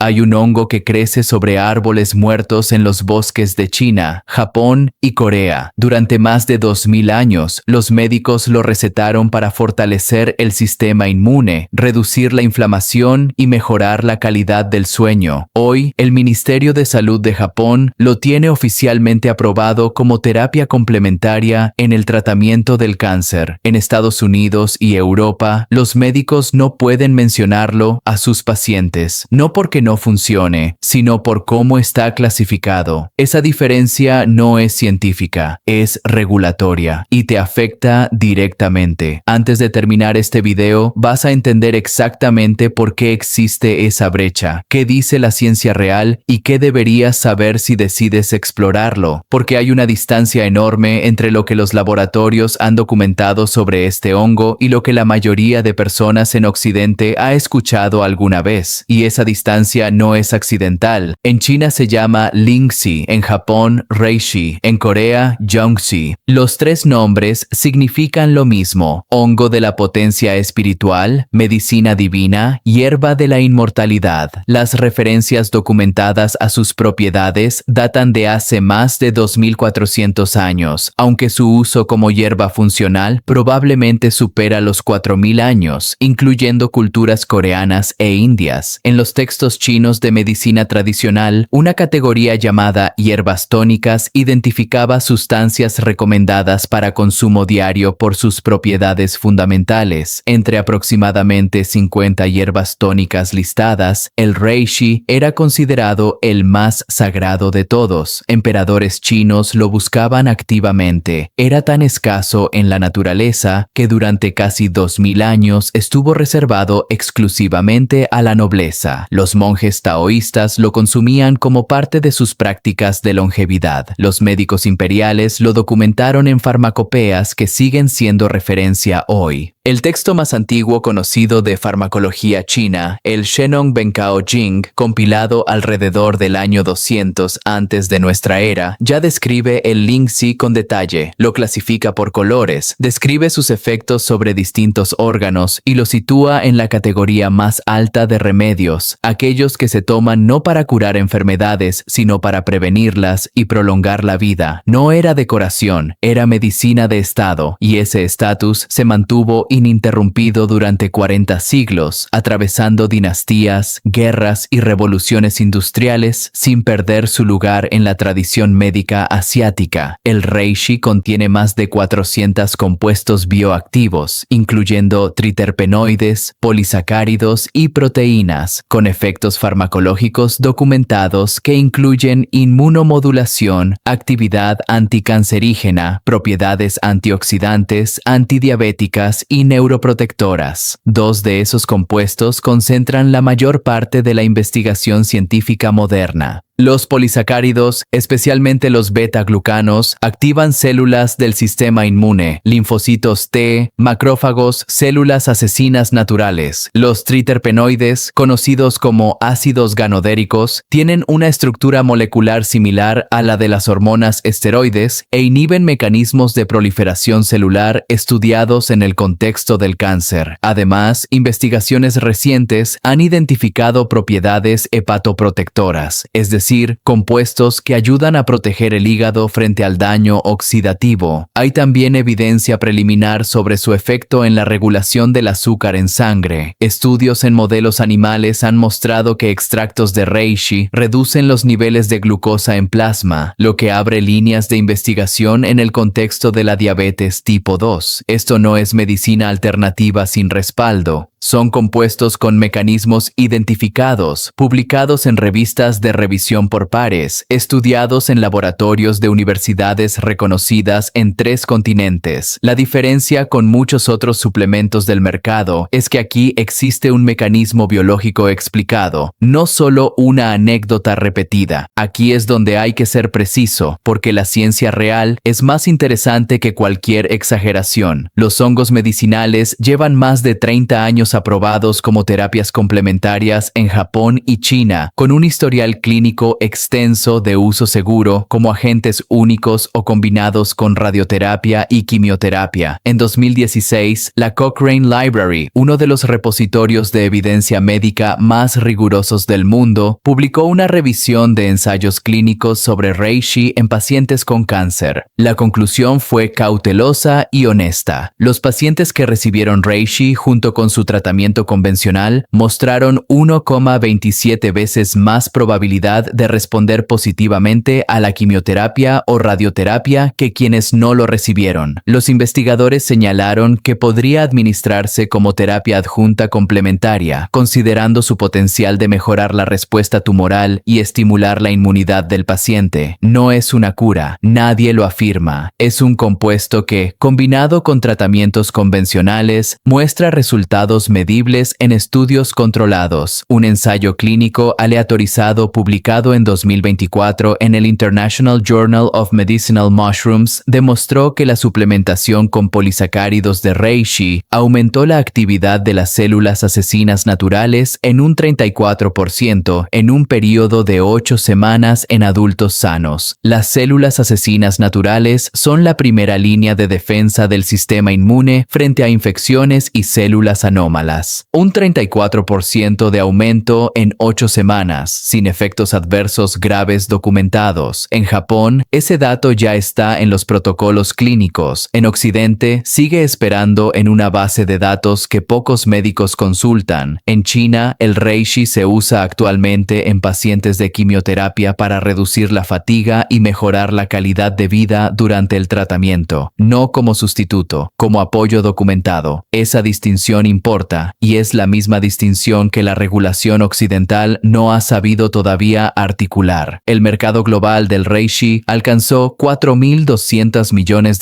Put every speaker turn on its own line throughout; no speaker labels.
Hay un hongo que crece sobre árboles muertos en los bosques de China, Japón y Corea. Durante más de 2000 años, los médicos lo recetaron para fortalecer el sistema inmune, reducir la inflamación y mejorar la calidad del sueño. Hoy, el Ministerio de Salud de Japón lo tiene oficialmente aprobado como terapia complementaria en el tratamiento del cáncer. En Estados Unidos y Europa, los médicos no pueden mencionarlo a sus pacientes, no porque no funcione, sino por cómo está clasificado. Esa diferencia no es científica, es regulatoria y te afecta directamente. Antes de terminar este video, vas a entender exactamente por qué existe esa brecha, qué dice la ciencia real y qué deberías saber si decides explorarlo, porque hay una distancia enorme entre lo que los laboratorios han documentado sobre este hongo y lo que la mayoría de personas en Occidente ha escuchado alguna vez, y esa distancia no es accidental. En China se llama Lingxi, en Japón Reishi, en Corea Yongxi. Los tres nombres significan lo mismo: hongo de la potencia espiritual, medicina divina, hierba de la inmortalidad. Las referencias documentadas a sus propiedades datan de hace más de 2400 años, aunque su uso como hierba funcional probablemente supera los 4000 años, incluyendo culturas coreanas e indias. En los textos chinos de medicina tradicional, una categoría llamada hierbas tónicas identificaba sustancias recomendadas para consumo diario por sus propiedades fundamentales. Entre aproximadamente 50 hierbas tónicas listadas, el reishi era considerado el más sagrado de todos. Emperadores chinos lo buscaban activamente. Era tan escaso en la naturaleza que durante casi 2000 años estuvo reservado exclusivamente a la nobleza. Los monjes taoístas lo consumían como parte de sus prácticas de longevidad. Los médicos imperiales lo documentaron en farmacopeas que siguen siendo referencia hoy. El texto más antiguo conocido de farmacología china, el Shenong Bencao Jing, compilado alrededor del año 200 antes de nuestra era, ya describe el Lingxi con detalle, lo clasifica por colores, describe sus efectos sobre distintos órganos y lo sitúa en la categoría más alta de remedios, aquellos que se toman no para curar enfermedades, sino para prevenirlas y prolongar la vida. No era decoración, era medicina de estado, y ese estatus se mantuvo ininterrumpido durante 40 siglos, atravesando dinastías, guerras y revoluciones industriales sin perder su lugar en la tradición médica asiática. El reishi contiene más de 400 compuestos bioactivos, incluyendo triterpenoides, polisacáridos y proteínas, con efectos farmacológicos documentados que incluyen inmunomodulación, actividad anticancerígena, propiedades antioxidantes, antidiabéticas y neuroprotectoras. Dos de esos compuestos concentran la mayor parte de la investigación científica moderna. Los polisacáridos, especialmente los beta-glucanos, activan células del sistema inmune, linfocitos T, macrófagos, células asesinas naturales. Los triterpenoides, conocidos como ácidos ganodéricos, tienen una estructura molecular similar a la de las hormonas esteroides e inhiben mecanismos de proliferación celular estudiados en el contexto del cáncer. Además, investigaciones recientes han identificado propiedades hepatoprotectoras, es decir, compuestos que ayudan a proteger el hígado frente al daño oxidativo. Hay también evidencia preliminar sobre su efecto en la regulación del azúcar en sangre. Estudios en modelos animales han mostrado que extractos de reishi reducen los niveles de glucosa en plasma, lo que abre líneas de investigación en el contexto de la diabetes tipo 2. Esto no es medicina alternativa sin respaldo. Son compuestos con mecanismos identificados, publicados en revistas de revisión por pares, estudiados en laboratorios de universidades reconocidas en 3 continentes. La diferencia con muchos otros suplementos del mercado es que aquí existe un mecanismo biológico explicado, no solo una anécdota repetida. Aquí es donde hay que ser preciso, porque la ciencia real es más interesante que cualquier exageración. Los hongos medicinales llevan más de 30 años años aprobados como terapias complementarias en Japón y China, con un historial clínico extenso de uso seguro como agentes únicos o combinados con radioterapia y quimioterapia. En 2016, la Cochrane Library, uno de los repositorios de evidencia médica más rigurosos del mundo, publicó una revisión de ensayos clínicos sobre reishi en pacientes con cáncer. La conclusión fue cautelosa y honesta. Los pacientes que recibieron reishi junto con su tratamiento convencional mostraron 1,27 veces más probabilidad de responder positivamente a la quimioterapia o radioterapia que quienes no lo recibieron. Los investigadores señalaron que podría administrarse como terapia adjunta complementaria, considerando su potencial de mejorar la respuesta tumoral y estimular la inmunidad del paciente. No es una cura, nadie lo afirma. Es un compuesto que, combinado con tratamientos convencionales, muestra resultados medibles en estudios controlados. Un ensayo clínico aleatorizado publicado en 2024 en el International Journal of Medicinal Mushrooms demostró que la suplementación con polisacáridos de reishi aumentó la actividad de las células asesinas naturales en un 34% en un periodo de 8 semanas en adultos sanos. Las células asesinas naturales son la primera línea de defensa del sistema inmune frente a infecciones y células anómalas. Un 34% de aumento en 8 semanas, sin efectos adversos graves documentados. En Japón, ese dato ya está en los protocolos clínicos. En Occidente, sigue esperando en una base de datos que pocos médicos consultan. En China, el reishi se usa actualmente en pacientes de quimioterapia para reducir la fatiga y mejorar la calidad de vida durante el tratamiento, no como sustituto, como apoyo documentado. Esa distinción importa, y es la misma distinción que la regulación occidental no ha sabido todavía articular. El mercado global del reishi alcanzó $4.200 millones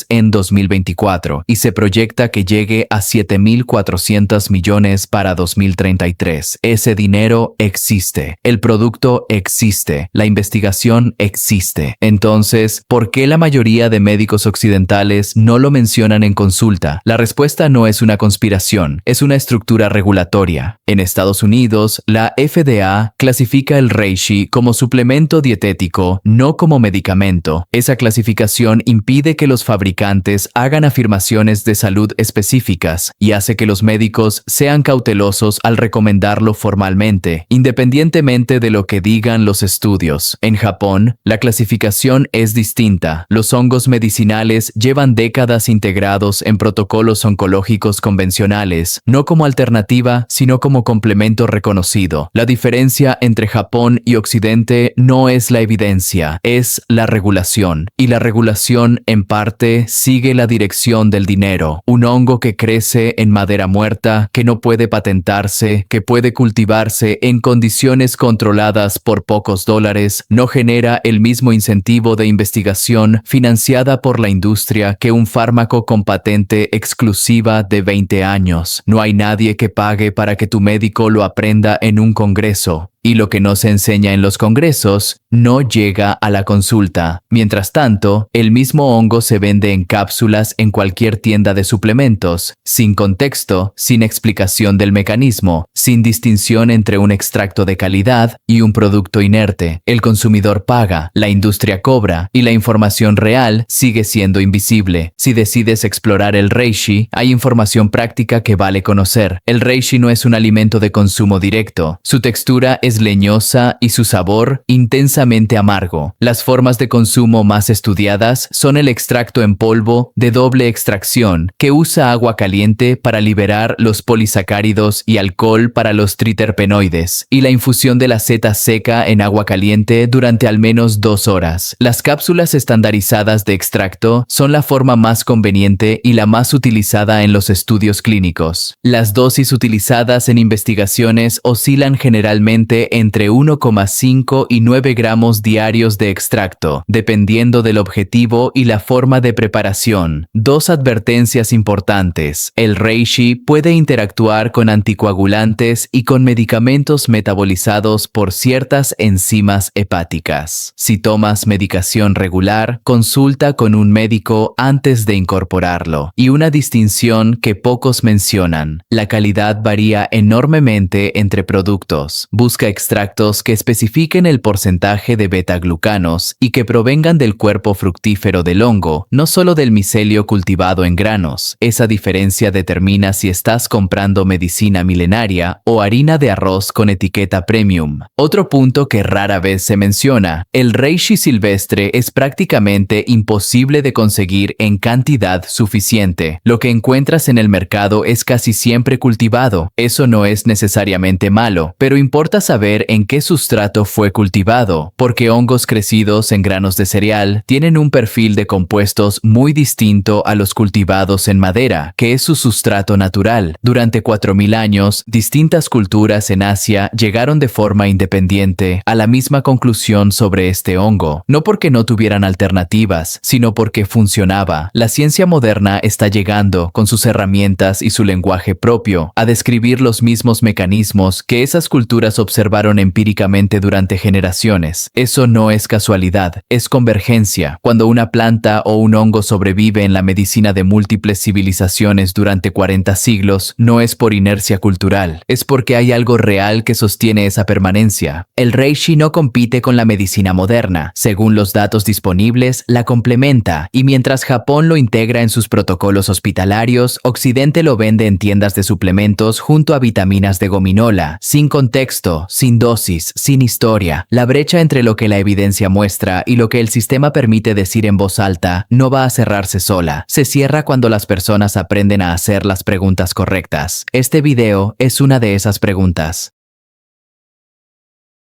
en 2024 y se proyecta que llegue a $7.400 millones para 2033. Ese dinero existe, el producto existe, la investigación existe. Entonces, ¿por qué la mayoría de médicos occidentales no lo mencionan en consulta? La respuesta no es una conspiración, es una estructura regulatoria. En Estados Unidos, la FDA clasifica el reishi como suplemento dietético, no como medicamento. Esa clasificación impide que los fabricantes hagan afirmaciones de salud específicas y hace que los médicos sean cautelosos al recomendarlo formalmente, independientemente de lo que digan los estudios. En Japón, la clasificación es distinta. Los hongos medicinales llevan décadas integrados en protocolos oncológicos convencionales, no como alternativa, sino como complemento reconocido. La diferencia entre Japón y Occidente no es la evidencia, es la regulación. Y la regulación, en parte, sigue la dirección del dinero. Un hongo que crece en madera muerta, que no puede patentarse, que puede cultivarse en condiciones controladas por pocos dólares, no genera el mismo incentivo de investigación financiada por la industria que un fármaco con patente exclusiva de 20 años. No hay nadie que pague para que tu médico lo aprenda en un congreso. Y lo que no se enseña en los congresos no llega a la consulta. Mientras tanto, el mismo hongo se vende en cápsulas en cualquier tienda de suplementos, sin contexto, sin explicación del mecanismo, sin distinción entre un extracto de calidad y un producto inerte. El consumidor paga, la industria cobra y la información real sigue siendo invisible. Si decides explorar el reishi, hay información práctica que vale conocer. El reishi no es un alimento de consumo directo. Su textura es leñosa y su sabor intensamente amargo. Las formas de consumo más estudiadas son el extracto en polvo de doble extracción, que usa agua caliente para liberar los polisacáridos y alcohol para los triterpenoides, y la infusión de la seta seca en agua caliente durante al menos 2 horas. Las cápsulas estandarizadas de extracto son la forma más conveniente y la más utilizada en los estudios clínicos. Las dosis utilizadas en investigaciones oscilan generalmente entre 1,5 y 9 gramos gramos diarios de extracto, dependiendo del objetivo y la forma de preparación. Dos advertencias importantes. El reishi puede interactuar con anticoagulantes y con medicamentos metabolizados por ciertas enzimas hepáticas. Si tomas medicación regular, consulta con un médico antes de incorporarlo. Y una distinción que pocos mencionan: la calidad varía enormemente entre productos. Busca extractos que especifiquen el porcentaje de beta-glucanos y que provengan del cuerpo fructífero del hongo, no solo del micelio cultivado en granos. Esa diferencia determina si estás comprando medicina milenaria o harina de arroz con etiqueta premium. Otro punto que rara vez se menciona: el reishi silvestre es prácticamente imposible de conseguir en cantidad suficiente. Lo que encuentras en el mercado es casi siempre cultivado. Eso no es necesariamente malo, pero importa saber en qué sustrato fue cultivado, porque hongos crecidos en granos de cereal tienen un perfil de compuestos muy distinto a los cultivados en madera, que es su sustrato natural. Durante 4000 años, distintas culturas en Asia llegaron de forma independiente a la misma conclusión sobre este hongo, no porque no tuvieran alternativas, sino porque funcionaba. La ciencia moderna está llegando, con sus herramientas y su lenguaje propio, a describir los mismos mecanismos que esas culturas observaron empíricamente durante generaciones. Eso no es casualidad, es convergencia. Cuando una planta o un hongo sobrevive en la medicina de múltiples civilizaciones durante 40 siglos, no es por inercia cultural, es porque hay algo real que sostiene esa permanencia. El reishi no compite con la medicina moderna. Según los datos disponibles, la complementa, y mientras Japón lo integra en sus protocolos hospitalarios, Occidente lo vende en tiendas de suplementos junto a vitaminas de gominola, sin contexto, sin dosis, sin historia. La brecha entre lo que la evidencia muestra y lo que el sistema permite decir en voz alta no va a cerrarse sola. Se cierra cuando las personas aprenden a hacer las preguntas correctas. Este video es una de esas preguntas.